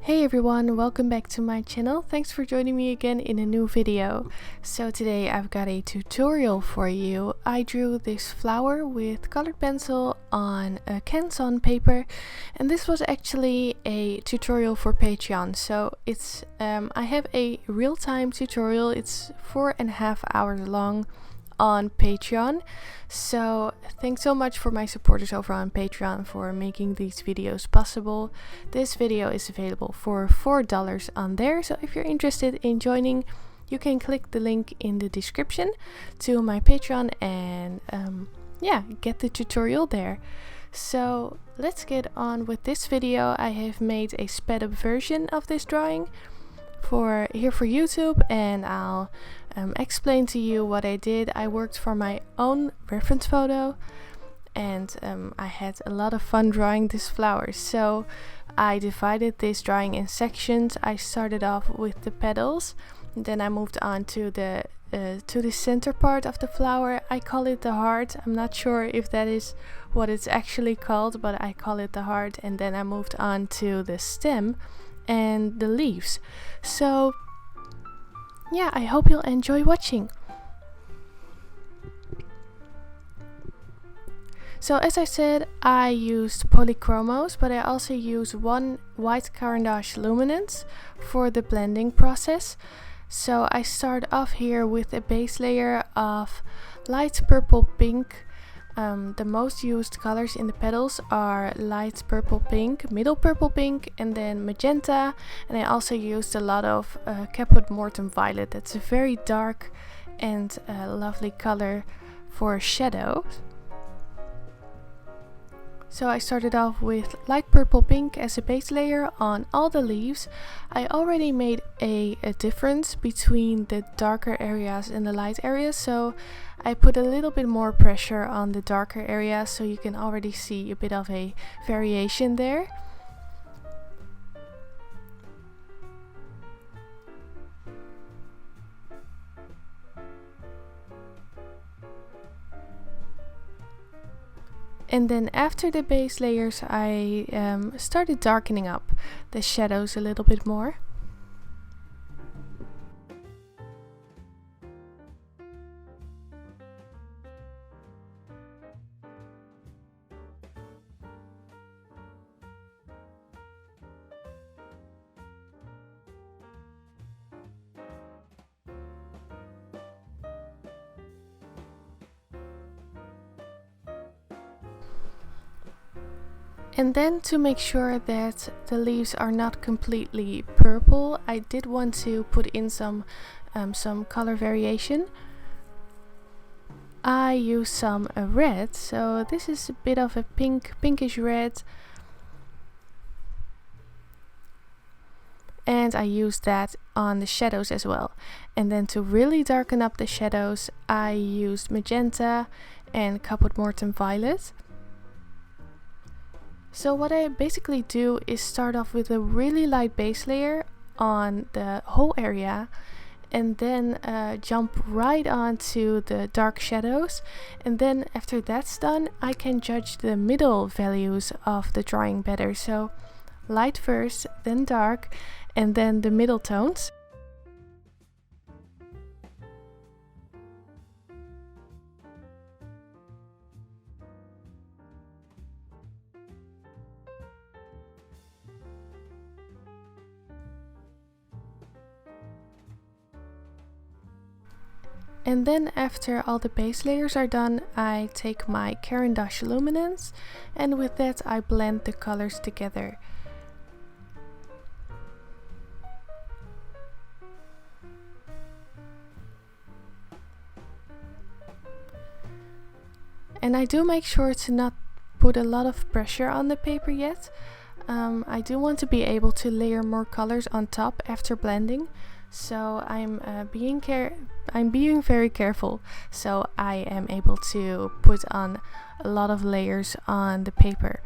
Hey everyone, welcome back to my channel. Thanks for joining me again in a new video. So today I've got a tutorial for you. I drew this flower with colored pencil on a Canson paper, and this was actually a tutorial for Patreon. So it's I have a real-time tutorial. It's 4.5 hours long on Patreon. So thanks so much for my supporters over on Patreon for making these videos possible. This video is available for $4 on there, so if you're interested in joining, you can click the link in the description to my Patreon and yeah, get the tutorial there. So let's get on with this video. I have made a sped up version of this drawing for YouTube, and I'll explain to you what I did. I worked for my own reference photo, and I had a lot of fun drawing this flower. So I divided this drawing in sections. I started off with the petals, then I moved on to the center part of the flower. I call it the heart. I'm not sure if that is what it's actually called, but I call it the heart. And then I moved on to the stem and the leaves. So yeah, I hope you'll enjoy watching. So as I said, I used Polychromos, but I also use one white Caran luminance for the blending process. So I start off here with a base layer of light purple pink. The most used colors in the petals are light purple pink, middle purple pink, and then magenta. And I also used a lot of caput mortuum violet. That's a very dark and lovely color for shadows. So I started off with light purple pink as a base layer on all the leaves. I already made a difference between the darker areas and the light areas, so I put a little bit more pressure on the darker areas, so you can already see a bit of a variation there. And then after the base layers, I started darkening up the shadows a little bit more. And then, to make sure that the leaves are not completely purple, I did want to put in some color variation. I used some red, so this is a bit of a pinkish red, and I used that on the shadows as well. And then to really darken up the shadows, I used magenta and caput mortuum violet. So what I basically do is start off with a really light base layer on the whole area, and then jump right onto the dark shadows. And then after that's done, I can judge the middle values of the drawing better. So light first, then dark, and then the middle tones. And then after all the base layers are done, I take my Caran luminance, and with that I blend the colors together. And I do make sure to not put a lot of pressure on the paper yet. I do want to be able to layer more colors on top after blending. So I'm being very careful, so I am able to put on a lot of layers on the paper.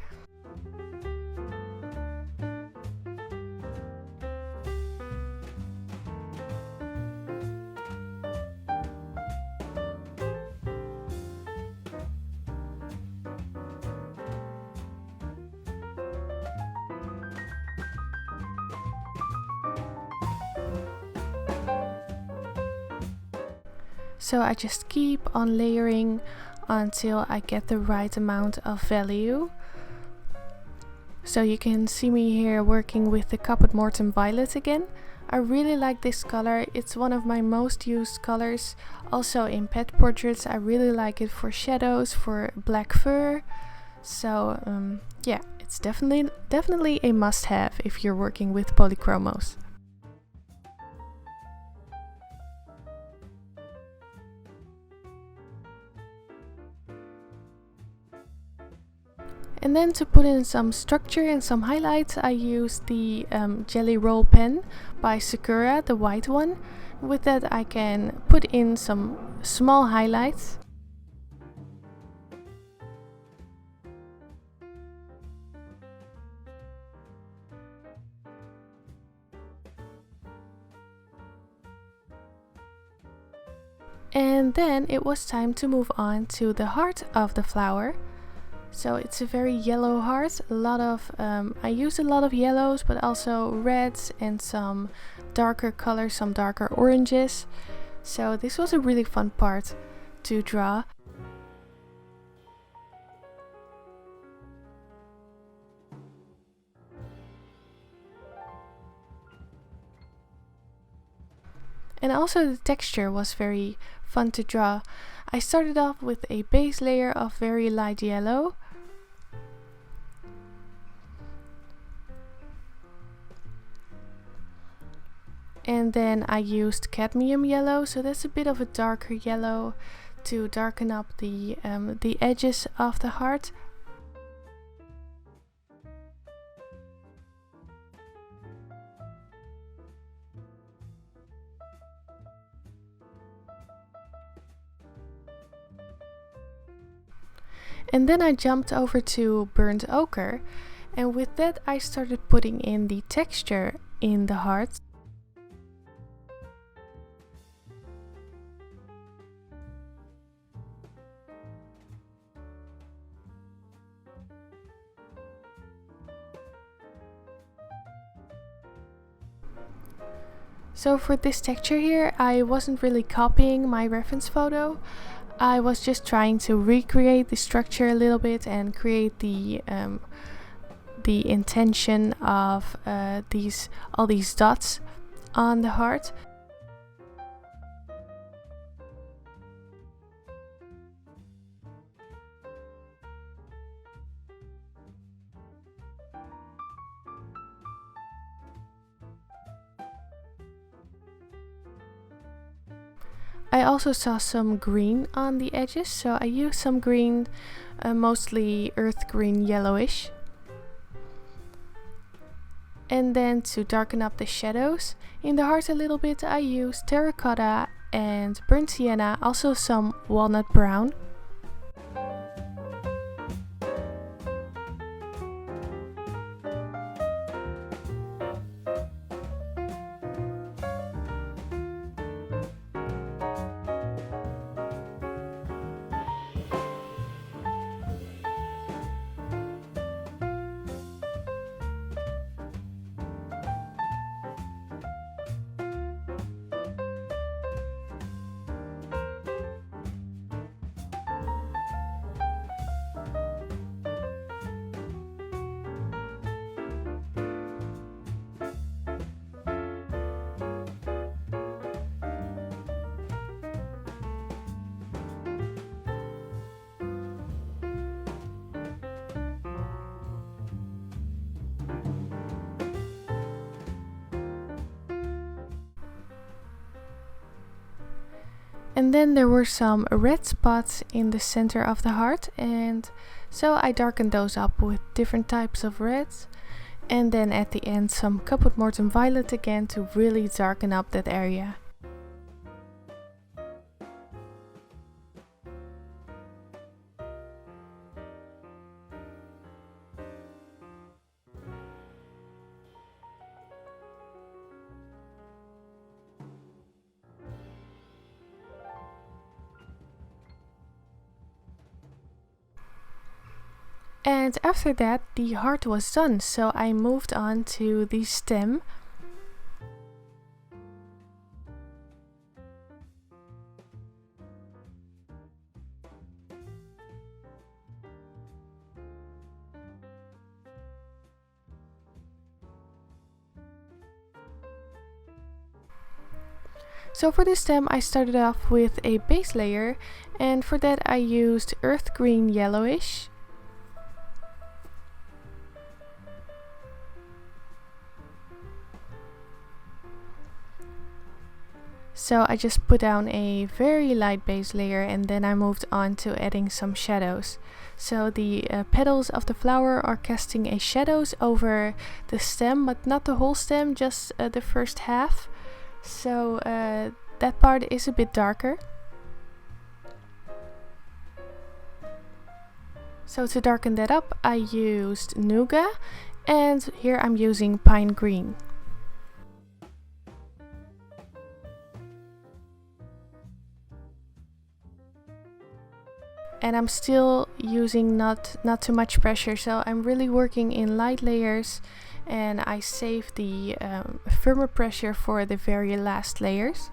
So I just keep on layering until I get the right amount of value. So you can see me here working with the Caput Mortem Violet again. I really like this color, it's one of my most used colors. Also in pet portraits I really like it for shadows, for black fur. So yeah, it's definitely a must-have if you're working with Polychromos. And then to put in some structure and some highlights, I use the Jelly Roll pen by Sakura, the white one. With that I can put in some small highlights. And then it was time to move on to the heart of the flower. So it's a very yellow heart. I use a lot of yellows, but also reds and some darker colors, some darker oranges. So this was a really fun part to draw. And also the texture was very fun to draw. I started off with a base layer of very light yellow. And then I used cadmium yellow, so that's a bit of a darker yellow to darken up the edges of the heart. And then I jumped over to burnt ochre, and with that I started putting in the texture in the heart. So for this texture here, I wasn't really copying my reference photo. I was just trying to recreate the structure a little bit and create the intention of all these dots on the heart. I also saw some green on the edges, so I used some green, mostly earth green yellowish. And then to darken up the shadows in the heart a little bit, I used terracotta and burnt sienna, also some walnut brown. And then there were some red spots in the center of the heart, and so I darkened those up with different types of reds. And then at the end some Caput Mortem Violet again to really darken up that area. And after that the heart was done, so I moved on to the stem. So for this stem I started off with a base layer, and for that I used earth green yellowish. So I just put down a very light base layer, and then I moved on to adding some shadows. So the petals of the flower are casting a shadows over the stem, but not the whole stem, just the first half. So that part is a bit darker. So to darken that up I used Nougat, and here I'm using pine green. And I'm still using not too much pressure, so I'm really working in light layers, and I save the firmer pressure for the very last layers.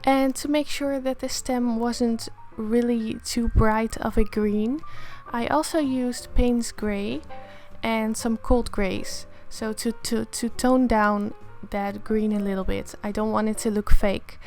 And to make sure that the stem wasn't really too bright of a green, I also used Payne's Grey and some cold grays. So to tone down that green a little bit. I don't want it to look fake.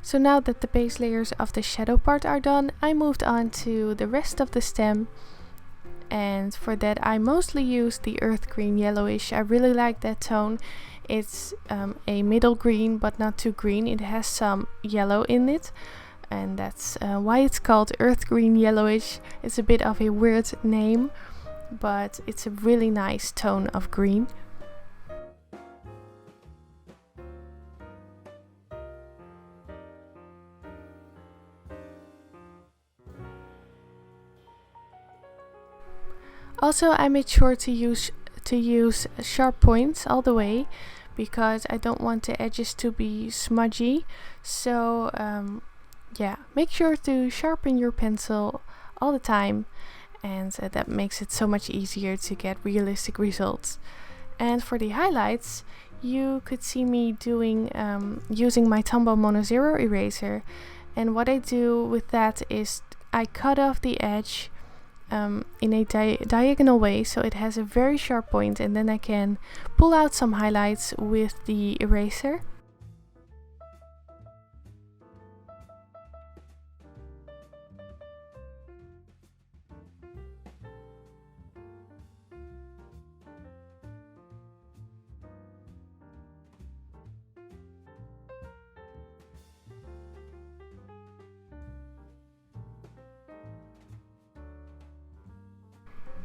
So now that the base layers of the shadow part are done, I moved on to the rest of the stem. And for that I mostly used the earth green yellowish. I really like that tone. It's a middle green, but not too green. It has some yellow in it. And that's why it's called earth green yellowish. It's a bit of a weird name, but it's a really nice tone of green. Also, I made sure to use sharp points all the way, because I don't want the edges to be smudgy. So yeah, make sure to sharpen your pencil all the time, and that makes it so much easier to get realistic results. And for the highlights, you could see me doing using my Tombow Mono Zero eraser. And what I do with that is I cut off the edge in a diagonal way, so it has a very sharp point, and then I can pull out some highlights with the eraser.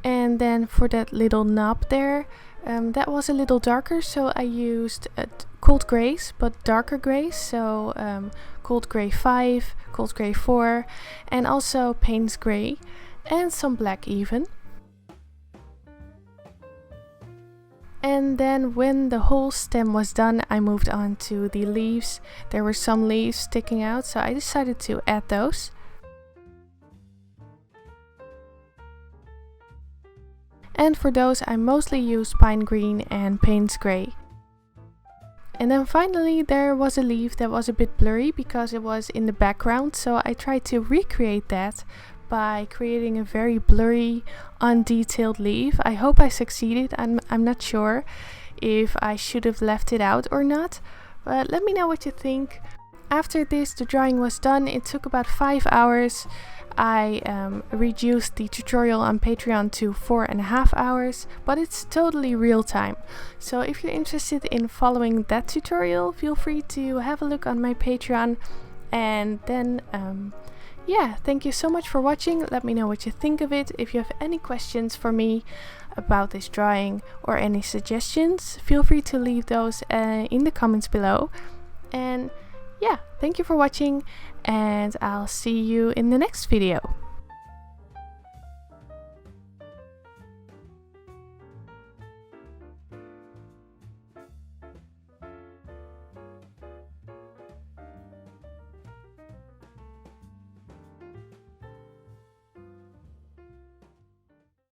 And then for that little knob there, that was a little darker, so I used cold grays, but darker grays, so cold gray 5, cold gray 4, and also Payne's Grey, and some black even. And then when the whole stem was done, I moved on to the leaves. There were some leaves sticking out, so I decided to add those. And for those I mostly used pine green and Payne's Grey. And then finally there was a leaf that was a bit blurry because it was in the background, so I tried to recreate that by creating a very blurry, undetailed leaf. I hope I succeeded. I'm not sure if I should have left it out or not, but let me know what you think. After this, the drawing was done. It took about 5 hours. I reduced the tutorial on Patreon to 4.5 hours, but it's totally real time. So if you're interested in following that tutorial, feel free to have a look on my Patreon, and then yeah, thank you so much for watching. Let me know what you think of it. If you have any questions for me about this drawing or any suggestions, feel free to leave those in the comments below. And yeah, thank you for watching, and I'll see you in the next video.